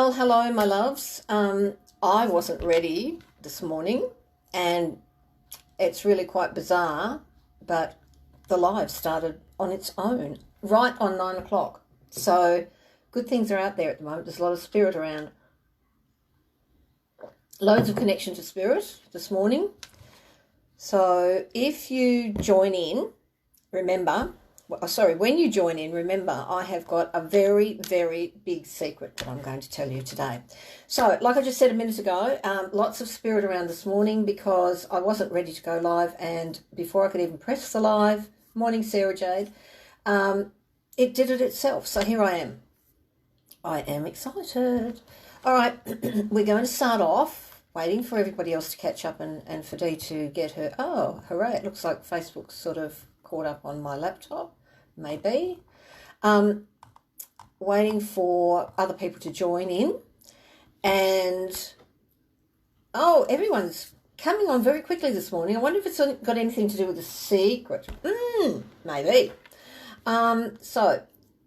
Well, hello, my loves. I wasn't ready this morning, and it's really quite bizarre, but the live started on its own, right on 9 o'clock. So good things are out there at the moment. There's a lot of spirit around. Loads of connection to spirit this morning. So if you join in, remember, when you join in, remember, I have got a very, very big secret that I'm going to tell you today. So, like I just said a minute ago, lots of spirit around this morning because I wasn't ready to go live, and before I could even press the live, morning Sarah Jade, it did it itself. So here I am. I am excited. All right, we're going to start off, waiting for everybody else to catch up and for Dee to get her. Oh, hooray, it looks like Facebook's sort of caught up on my laptop. Maybe. Waiting for other people to join in. And, everyone's coming on very quickly this morning. I wonder if it's got anything to do with the secret. Maybe. So,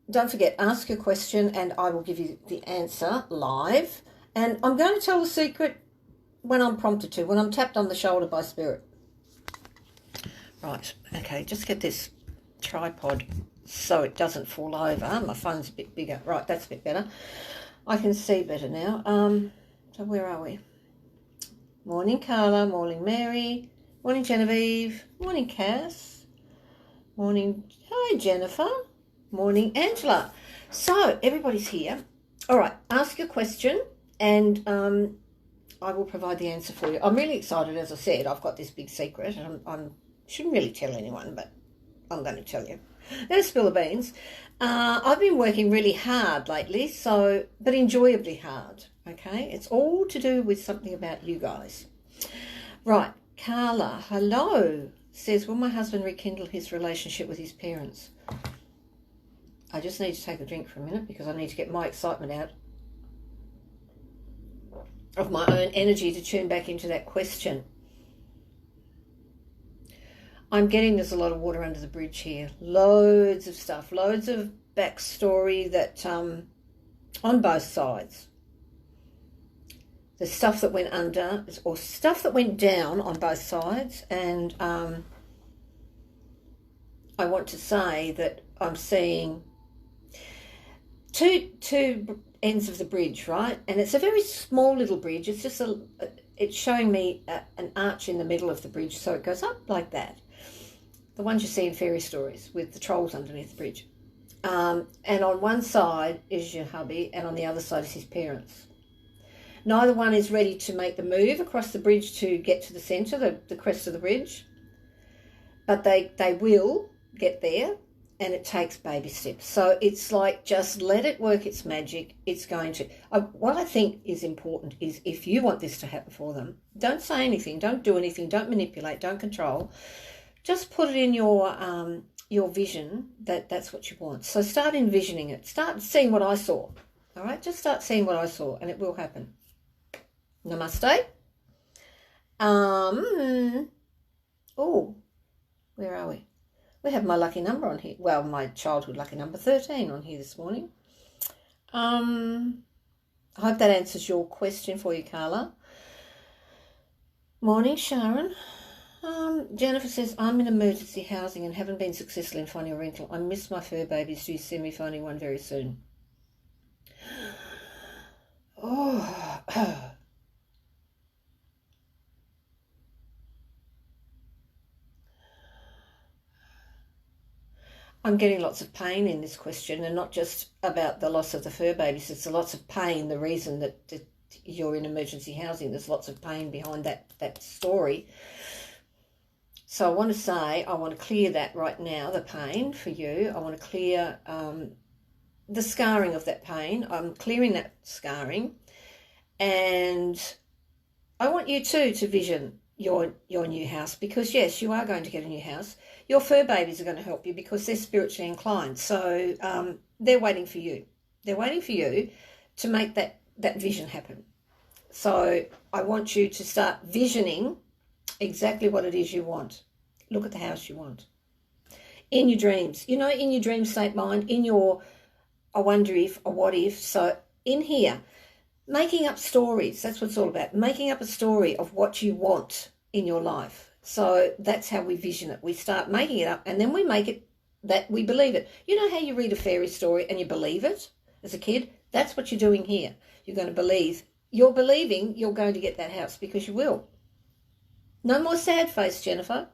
don't forget, ask your question and I will give you the answer live. And I'm going to tell the secret when I'm prompted to, when I'm tapped on the shoulder by spirit. Right, okay, just get this tripod so it doesn't fall over. My phone's a bit bigger. Right, that's a bit better. I can see better now. So where are we? Morning, Carla. Morning, Mary. Morning, Genevieve. Morning, Cass. Morning. Hi, Jennifer. Morning, Angela. So everybody's here. All right, ask your question and I will provide the answer for you. I'm really excited. As I said, I've got this big secret and I shouldn't really tell anyone, but I'm going to tell you. No spill the beans. I've been working really hard lately, but enjoyably hard, okay? It's all to do with something about you guys. Right, Carla, hello, says, will my husband rekindle his relationship with his parents? I just need to take a drink for a minute because I need to get my excitement out of my own energy to tune back into that question. I'm getting there's a lot of water under the bridge here. Loads of stuff, loads of backstory that on both sides. The stuff that went under or stuff that went down on both sides. And I want to say that I'm seeing two ends of the bridge, right? And it's a very small little bridge. It's just it's showing me an arch in the middle of the bridge. So it goes up like that. The ones you see in fairy stories with the trolls underneath the bridge. And on one side is your hubby and on the other side is his parents. Neither one is ready to make the move across the bridge to get to the centre, the crest of the bridge. But they will get there and it takes baby steps. So it's like just let it work its magic. It's going to... what I think is important is if you want this to happen for them, don't say anything, don't do anything, don't manipulate, don't control. Just put it in your vision that that's what you want. So start envisioning it. Start seeing what I saw. All right? Just start seeing what I saw and it will happen. Namaste. Where are we? We have my lucky number on here. Well, my childhood lucky number 13 on here this morning. I hope that answers your question for you, Carla. Morning, Sharon. Jennifer says, I'm in emergency housing and haven't been successful in finding a rental. I miss my fur babies. Do you see me finding one very soon? I'm getting lots of pain in this question, and not just about the loss of the fur babies. It's lots of pain. The reason that you're in emergency housing, there's lots of pain behind that story. So I want to say, I want to clear that right now, the pain for you. I want to clear the scarring of that pain. I'm clearing that scarring. And I want you too to vision your new house because, yes, you are going to get a new house. Your fur babies are going to help you because they're spiritually inclined. So they're waiting for you. They're waiting for you to make that vision happen. So I want you to start visioning exactly what it is you want. Look at the house you want. In your dreams, in your dream state mind, in your I wonder if, or what if. So in here, making up stories. That's what it's all about. Making up a story of what you want in your life. So that's how we vision it. We start making it up and then we make it that we believe it. You know how you read a fairy story and you believe it as a kid? That's what you're doing here. You're going to believe. You're believing you're going to get that house because you will. No more sad face, Jennifer.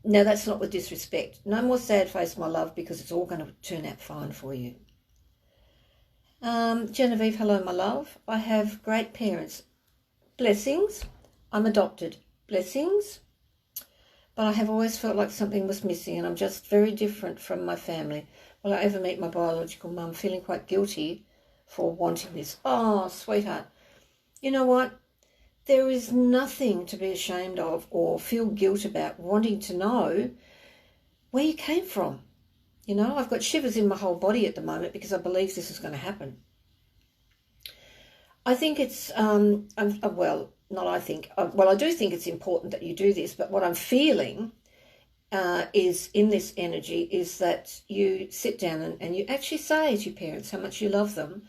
No, that's not with disrespect. No more sad face, my love, because it's all going to turn out fine for you. Genevieve, hello, my love. I have great parents. Blessings. I'm adopted. Blessings. But I have always felt like something was missing and I'm just very different from my family. Will I ever meet my biological mum? Feeling quite guilty for wanting this. Oh, sweetheart. You know what? There is nothing to be ashamed of or feel guilt about wanting to know where you came from. You know, I've got shivers in my whole body at the moment because I believe this is going to happen. I think it's, well, not I think, well, I do think it's important that you do this, but what I'm feeling is in this energy is that you sit down and you actually say to your parents how much you love them,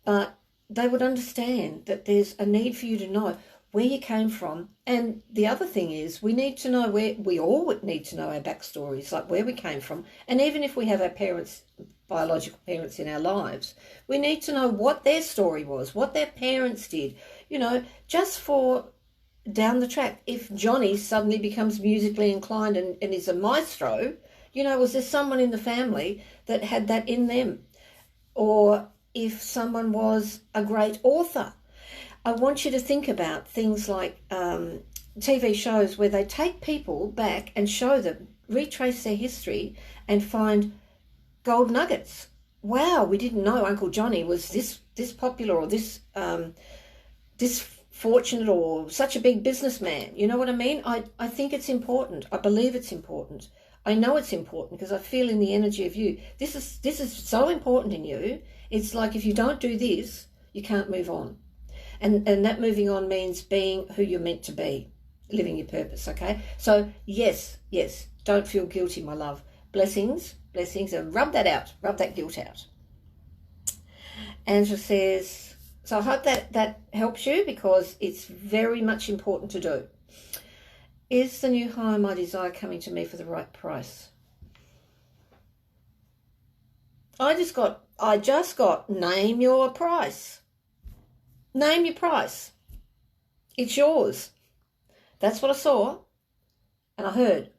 but they would understand that there's a need for you to know where you came from. And the other thing is we need to know we all would need to know our backstories, like where we came from. And even if we have our parents, biological parents in our lives, we need to know what their story was, what their parents did, you know, just for down the track. If Johnny suddenly becomes musically inclined and is a maestro, you know, was there someone in the family that had that in them? Or if someone was a great author. I want you to think about things like TV shows where they take people back and show them, retrace their history and find gold nuggets. Wow, we didn't know Uncle Johnny was this popular or this fortunate or such a big businessman. You know what I mean? I think it's important. I believe it's important. I know it's important because I feel in the energy of you. This is so important in you. It's like if you don't do this, you can't move on. And that moving on means being who you're meant to be, living your purpose, okay? So, yes, don't feel guilty, my love. Blessings, and rub that out. Rub that guilt out. Angela says, so I hope that helps you because it's very much important to do. Is the new home I desire coming to me for the right price? I just got name your price. Name your price. It's yours. That's what I saw and I heard.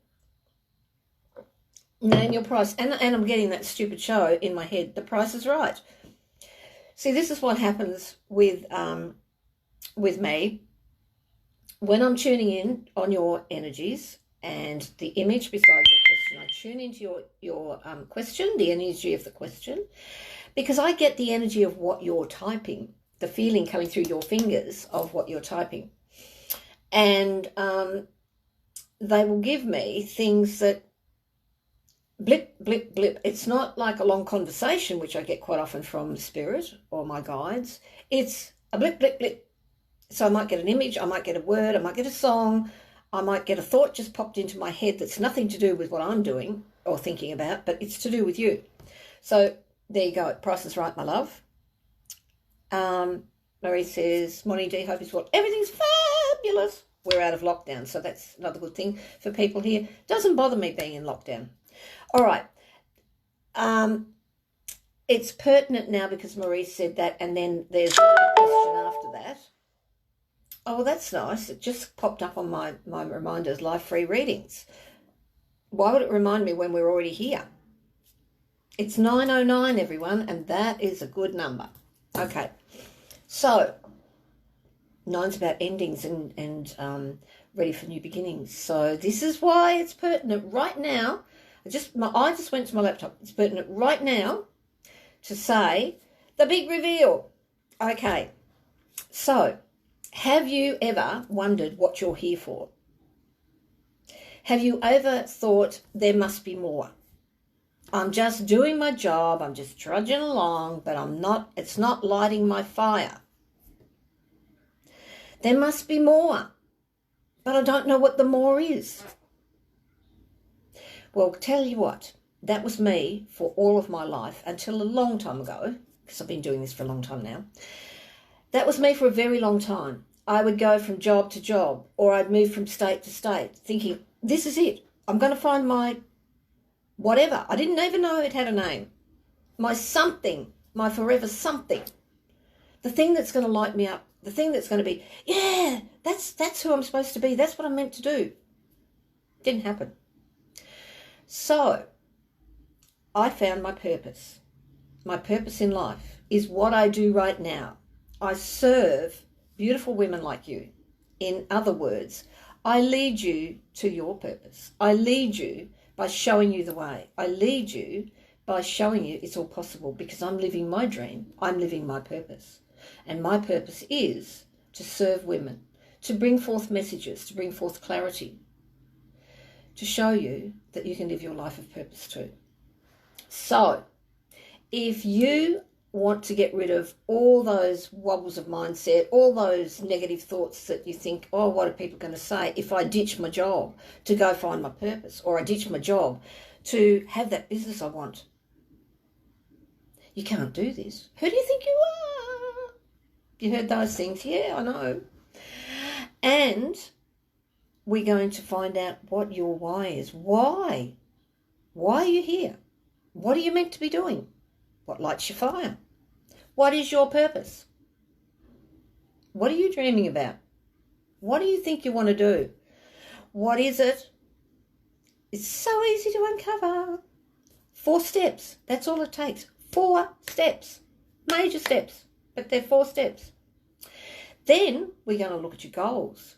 Name your price. And I'm getting that stupid show in my head. The Price is Right. See, this is what happens with me. When I'm tuning in on your energies and the image beside your question, I tune into your question, the energy of the question, because I get the energy of what you're typing, the feeling coming through your fingers of what you're typing. And they will give me things that blip, blip, blip. It's not like a long conversation, which I get quite often from Spirit or my guides. It's a blip, blip, blip. So I might get an image, I might get a word, I might get a song, I might get a thought just popped into my head that's nothing to do with what I'm doing or thinking about, but it's to do with you. So there you go. Price is Right, my love. Marie says, Morning D, hope is well. Everything's fabulous. We're out of lockdown, so that's another good thing for people here. Doesn't bother me being in lockdown. All right. It's pertinent now because Marie said that, and then there's a question after that. Oh, well, that's nice. It just popped up on my reminders, live free readings. Why would it remind me when we're already here? It's 9:09, everyone, and that is a good number. Okay, so 9's about endings and ready for new beginnings. So this is why it's pertinent right now. I just went to my laptop. It's pertinent right now to say the big reveal. Okay, so have you ever wondered what you're here for? Have you ever thought there must be more? I'm just doing my job, I'm just trudging along, but it's not lighting my fire. There must be more, but I don't know what the more is. Well, tell you what, that was me for all of my life until a long time ago, because I've been doing this for a long time now. That was me for a very long time. I would go from job to job, or I'd move from state to state, thinking, this is it. I'm going to find my whatever. I didn't even know it had a name. My something, my forever something. The thing that's going to light me up. The thing that's going to be, yeah, that's who I'm supposed to be. That's what I'm meant to do. Didn't happen. So I found my purpose. My purpose in life is what I do right now. I serve beautiful women like you. In other words, I lead you to your purpose. I lead you by showing you the way. I lead you by showing you it's all possible, because I'm living my dream. I'm living my purpose. And my purpose is to serve women, to bring forth messages, to bring forth clarity, to show you that you can live your life of purpose too. So, if you want to get rid of all those wobbles of mindset, all those negative thoughts that you think, oh, what are people going to say if I ditch my job to go find my purpose, or I ditch my job to have that business I want? You can't do this. Who do you think you are? You heard those things? Yeah, I know. And we're going to find out what your why is. Why? Why are you here? What are you meant to be doing? What lights your fire? What is your purpose? What are you dreaming about? What do you think you want to do? What is it? It's so easy to uncover. 4 steps. That's all it takes. 4 steps. Major steps. But they're 4 steps. Then we're going to look at your goals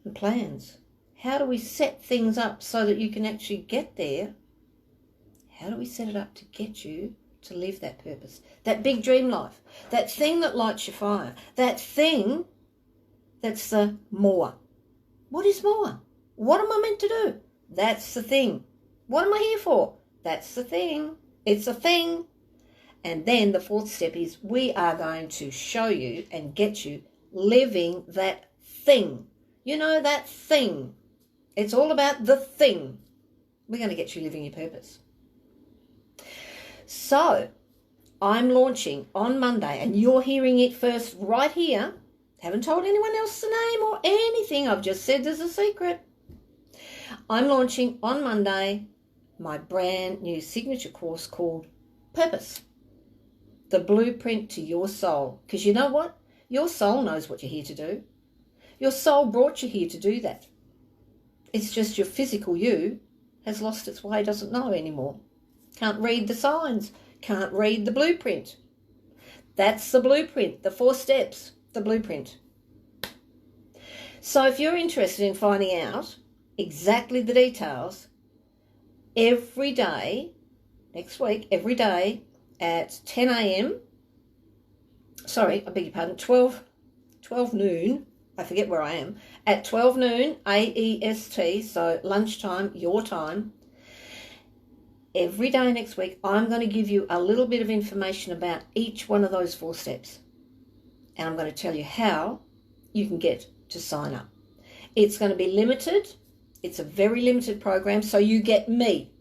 and plans. How do we set things up so that you can actually get there? How do we set it up to get you to live that purpose? That big dream life. That thing that lights your fire. That thing that's the more. What is more? What am I meant to do? That's the thing. What am I here for? That's the thing. It's a thing. And then the 4th step is we are going to show you and get you living that thing. You know, that thing. It's all about the thing. We're going to get you living your purpose. So I'm launching on Monday, and you're hearing it first right here. Haven't told anyone else the name or anything. I've just said there's a secret. I'm launching on Monday my brand new signature course called Purpose. The blueprint to your soul. Because you know what? Your soul knows what you're here to do. Your soul brought you here to do that. It's just your physical you has lost its way, doesn't know anymore. Can't read the signs. Can't read the blueprint. That's the blueprint. The 4 steps. The blueprint. So if you're interested in finding out exactly the details, every day, next week, every day, at 10 a.m, sorry, I beg your pardon, 12 noon, I forget where I am, at 12 noon AEST, so lunchtime, your time, every day next week, I'm going to give you a little bit of information about each one of those 4 steps. And I'm going to tell you how you can get to sign up. It's going to be limited. It's a very limited program, so you get me,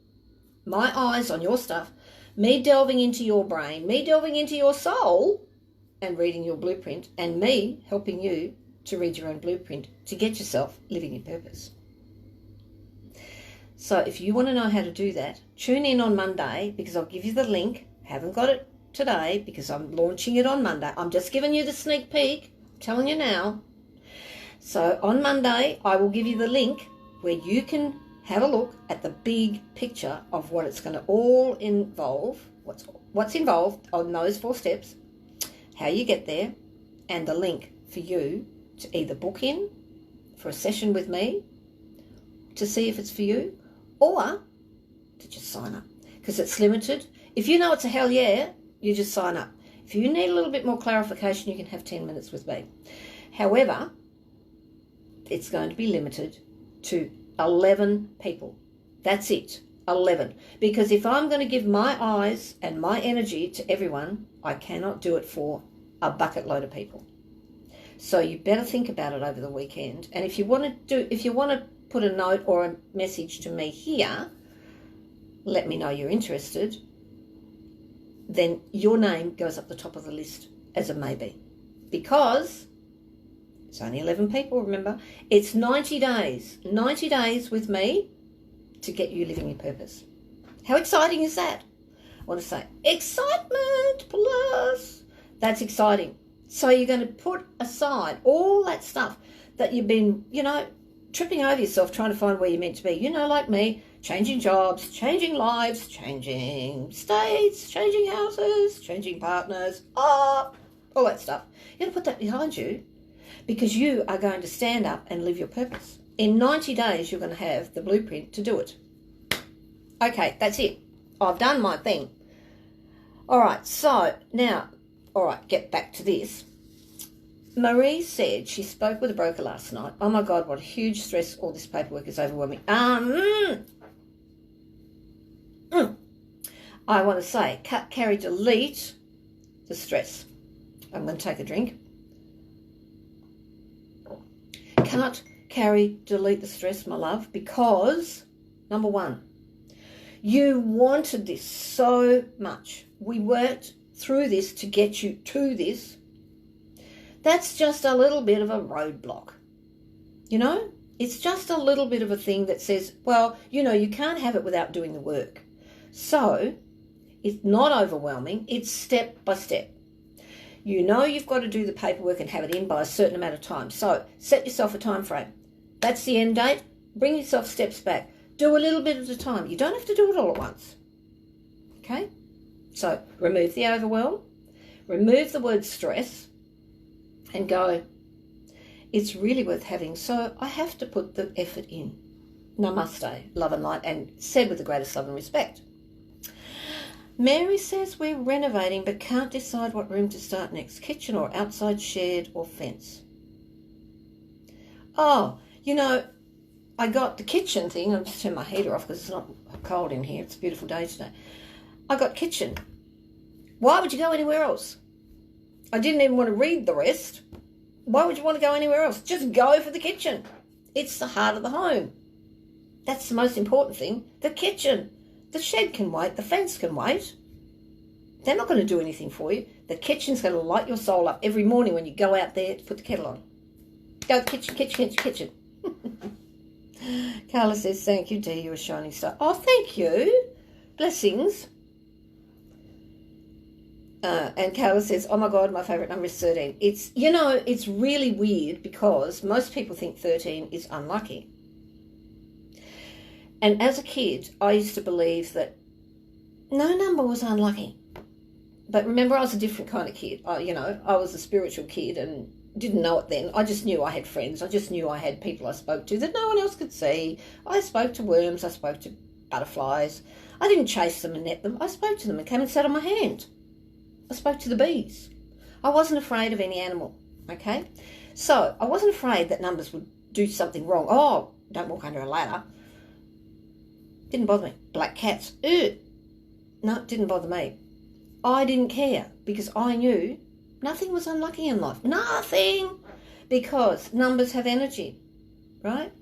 my eyes on your stuff, me delving into your brain, me delving into your soul and reading your blueprint, and me helping you to read your own blueprint to get yourself living your purpose. So if you want to know how to do that, tune in on Monday, because I'll give you the link. Haven't got it today because I'm launching it on Monday. I'm just giving you the sneak peek, I'm telling you now. So on Monday, I will give you the link where you can have a look at the big picture of what it's going to all involve, what's involved on those 4 steps, how you get there, and the link for you to either book in for a session with me to see if it's for you, or to just sign up, because it's limited. If you know it's a hell yeah, you just sign up. If you need a little bit more clarification, you can have 10 minutes with me. However, it's going to be limited to 11 people. That's it, 11. Because if I'm going to give my eyes and my energy to everyone, I cannot do it for a bucket load of people. So you better think about it over the weekend. And if you want to put a note or a message to me here, let me know you're interested. then your name goes up the top of the list as a maybe. Because it's only 11 people, remember. It's 90 days. 90 days with me to get you living your purpose. How exciting is that? I want to say excitement plus. That's exciting. So you're going to put aside all that stuff that you've been, tripping over yourself trying to find where you're meant to be. Like me, changing jobs, changing lives, changing states, changing houses, changing partners, all that stuff. You're going to put that behind you because you are going to stand up and live your purpose. In 90 days, you're going to have the blueprint to do it. Okay, that's it. I've done my thing. All right, so now, get back to this. Marie said she spoke with a broker last night. Oh my God, what a huge stress. All this paperwork is overwhelming. I want to say, cut, carry, delete the stress. I'm going to take a drink. Cut, carry, delete the stress, my love, because, number one, you wanted this so much. We worked through this to get you to this. That's just a little bit of a roadblock. It's just a little bit of a thing that says, well, you can't have it without doing the work. So it's not overwhelming. It's step by step. You've got to do the paperwork and have it in by a certain amount of time. So set yourself a time frame. That's the end date. Bring yourself steps back. Do a little bit at a time. You don't have to do it all at once. Okay? So remove the overwhelm. Remove the word stress. And go, it's really worth having. So I have to put the effort in. Namaste, love and light, and said with the greatest love and respect. Mary says we're renovating but can't decide what room to start next. Kitchen or outside shed or fence. Oh, I got the kitchen thing. I'll just turn my heater off because it's not cold in here. It's a beautiful day today. I got kitchen. Why would you go anywhere else? I didn't even want to read the rest. Why would you want to go anywhere else? Just go for the kitchen. It's the heart of the home. That's the most important thing. The kitchen. The shed can wait. The fence can wait. They're not going to do anything for you. The kitchen's going to light your soul up every morning when you go out there to put the kettle on. Go kitchen. Carla says, thank you, Dee. You're a shining star. Oh, thank you. Blessings. And Carla says, oh my God, my favourite number is 13. It's really weird because most people think 13 is unlucky. And as a kid, I used to believe that no number was unlucky. But remember, I was a different kind of kid. I was a spiritual kid and didn't know it then. I just knew I had friends. I just knew I had people I spoke to that no one else could see. I spoke to worms. I spoke to butterflies. I didn't chase them and net them. I spoke to them and came and sat on my hand. I spoke to the bees. I wasn't afraid of any animal, okay? So I wasn't afraid that numbers would do something wrong. Oh, don't walk under a ladder. Didn't bother me. Black cats. Ew. No, it didn't bother me. I didn't care because I knew nothing was unlucky in life. Nothing. Because numbers have energy, right?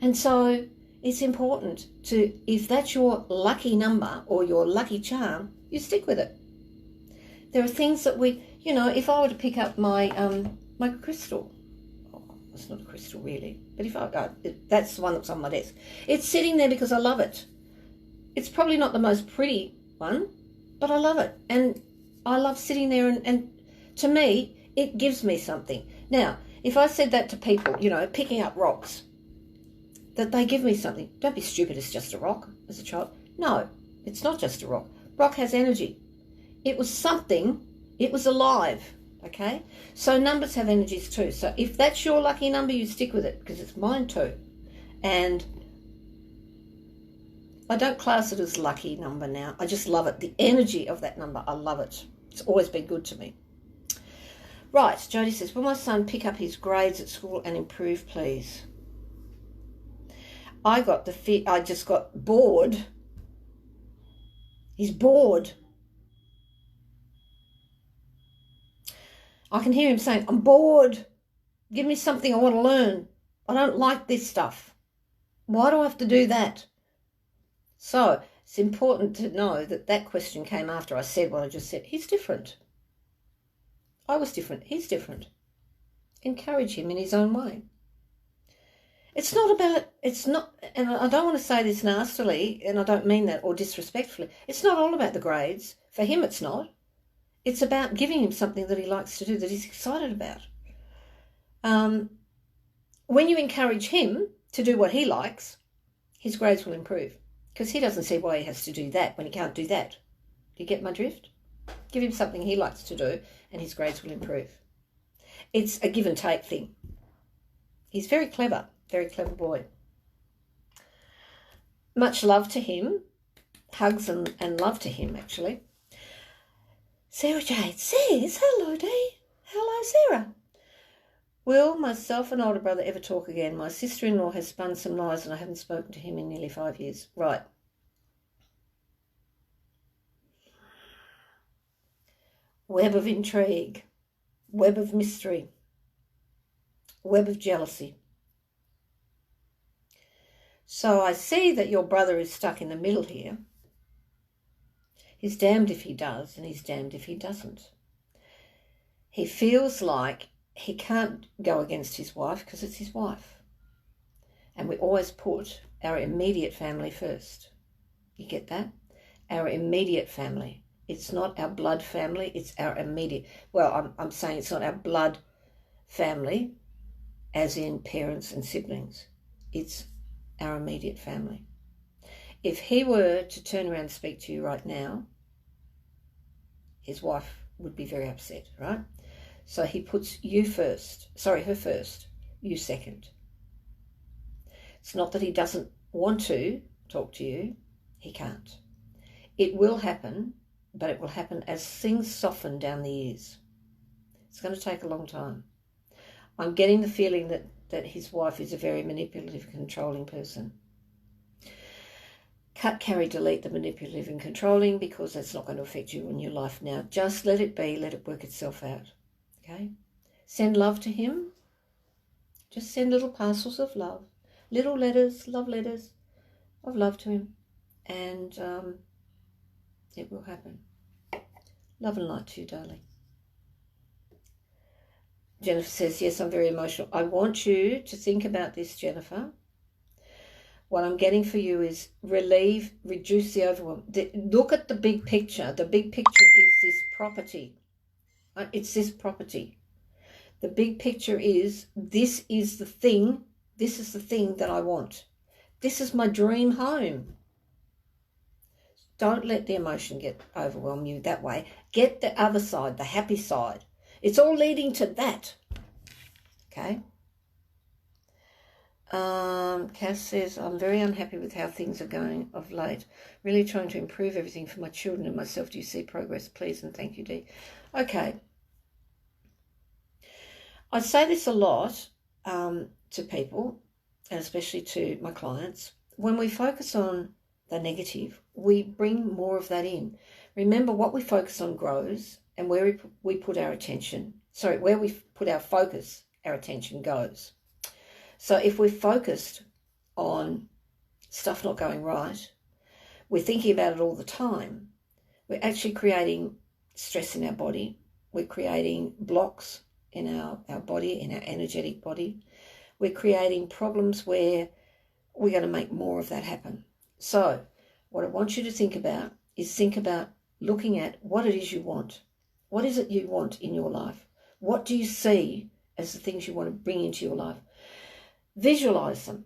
And so it's important to, if that's your lucky number or your lucky charm, you stick with it. There are things that if I were to pick up my my crystal, it's not a crystal really, but that's the one that's on my desk. It's sitting there because I love it. It's probably not the most pretty one, but I love it. And I love sitting there and to me, it gives me something. Now, if I said that to people, picking up rocks, that they give me something. Don't be stupid, it's just a rock as a child. No, it's not just a rock. Rock has energy. It was something, it was alive, okay? So numbers have energies too. So if that's your lucky number, you stick with it because it's mine too. And I don't class it as lucky number now. I just love it. The energy of that number, I love it. It's always been good to me. Right, Jody says, will my son pick up his grades at school and improve, please? I just got bored. He's bored. I can hear him saying, I'm bored. Give me something I want to learn. I don't like this stuff. Why do I have to do that? So It's important to know that that question came after I said what I just said. He's different. I was different. He's different. Encourage him in his own way. It's not, and I don't want to say this nastily, and I don't mean that, or disrespectfully. It's not all about the grades. For him, it's not. It's about giving him something that he likes to do, that he's excited about. When you encourage him to do what he likes, his grades will improve, because he doesn't see why he has to do that when he can't do that. Do you get my drift? Give him something he likes to do, and his grades will improve. It's a give and take thing. He's very clever boy. Much love to him. Hugs and love to him, actually. Sarah Jade says, hello, Dee. Hello, Sarah. Will myself and older brother ever talk again? My sister-in-law has spun some lies and I haven't spoken to him in nearly 5 years. Right. Web of intrigue. Web of mystery. Web of jealousy. So I see that your brother is stuck in the middle here. He's damned if he does and he's damned if he doesn't. He feels like he can't go against his wife because it's his wife. And we always put our immediate family first. You get that? Our immediate family. It's not our blood family, it's our immediate. Well, I'm saying it's not our blood family, as in parents and siblings. It's our immediate family. If he were to turn around and speak to you right now, his wife would be very upset, right? So he puts her first, you second. It's not that he doesn't want to talk to you, he can't. It will happen, but it will happen as things soften down the ears. It's going to take a long time. I'm getting the feeling that his wife is a very manipulative, controlling person. Cut, carry, delete the manipulative and controlling, because that's not going to affect you in your life now. Just let it be, let it work itself out. Okay? Send love to him. Just send little parcels of love. Little letters, love letters of love to him. And it will happen. Love and light to you, darling. Jennifer says, yes, I'm very emotional. I want you to think about this, Jennifer. What I'm getting for you is reduce the overwhelm. Look at the big picture. The big picture is this property. It's this property. The big picture is, this is the thing that I want. This is my dream home. Don't let the emotion overwhelm you that way. Get the other side, the happy side. It's all leading to that. Okay? Cass says, I'm very unhappy with how things are going of late. Really trying to improve everything for my children and myself. Do you see progress, please? And thank you, Dee. Okay. I say this a lot to people, and especially to my clients. When we focus on the negative, we bring more of that in. Remember, what we focus on grows, and where we put our attention, where we put our focus, our attention goes. So if we're focused on stuff not going right, we're thinking about it all the time, we're actually creating stress in our body. We're creating blocks in our body, in our energetic body. We're creating problems where we're going to make more of that happen. So what I want you to think about is looking at what it is you want. What is it you want in your life? What do you see as the things you want to bring into your life? Visualize them.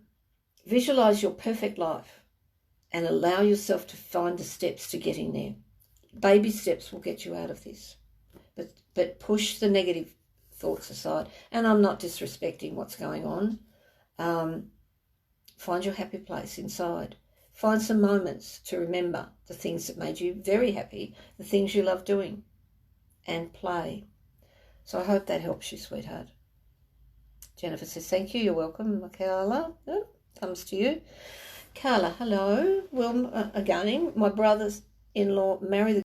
Visualize your perfect life and allow yourself to find the steps to getting there. Baby steps will get you out of this. But push the negative thoughts aside. And I'm not disrespecting what's going on. Find your happy place inside. Find some moments to remember the things that made you very happy, the things you love doing, and play. So I hope that helps you, sweetheart. Jennifer says, thank you, you're welcome. Carla, comes to you. Carla, hello. Well, again, my brother's-in-law married the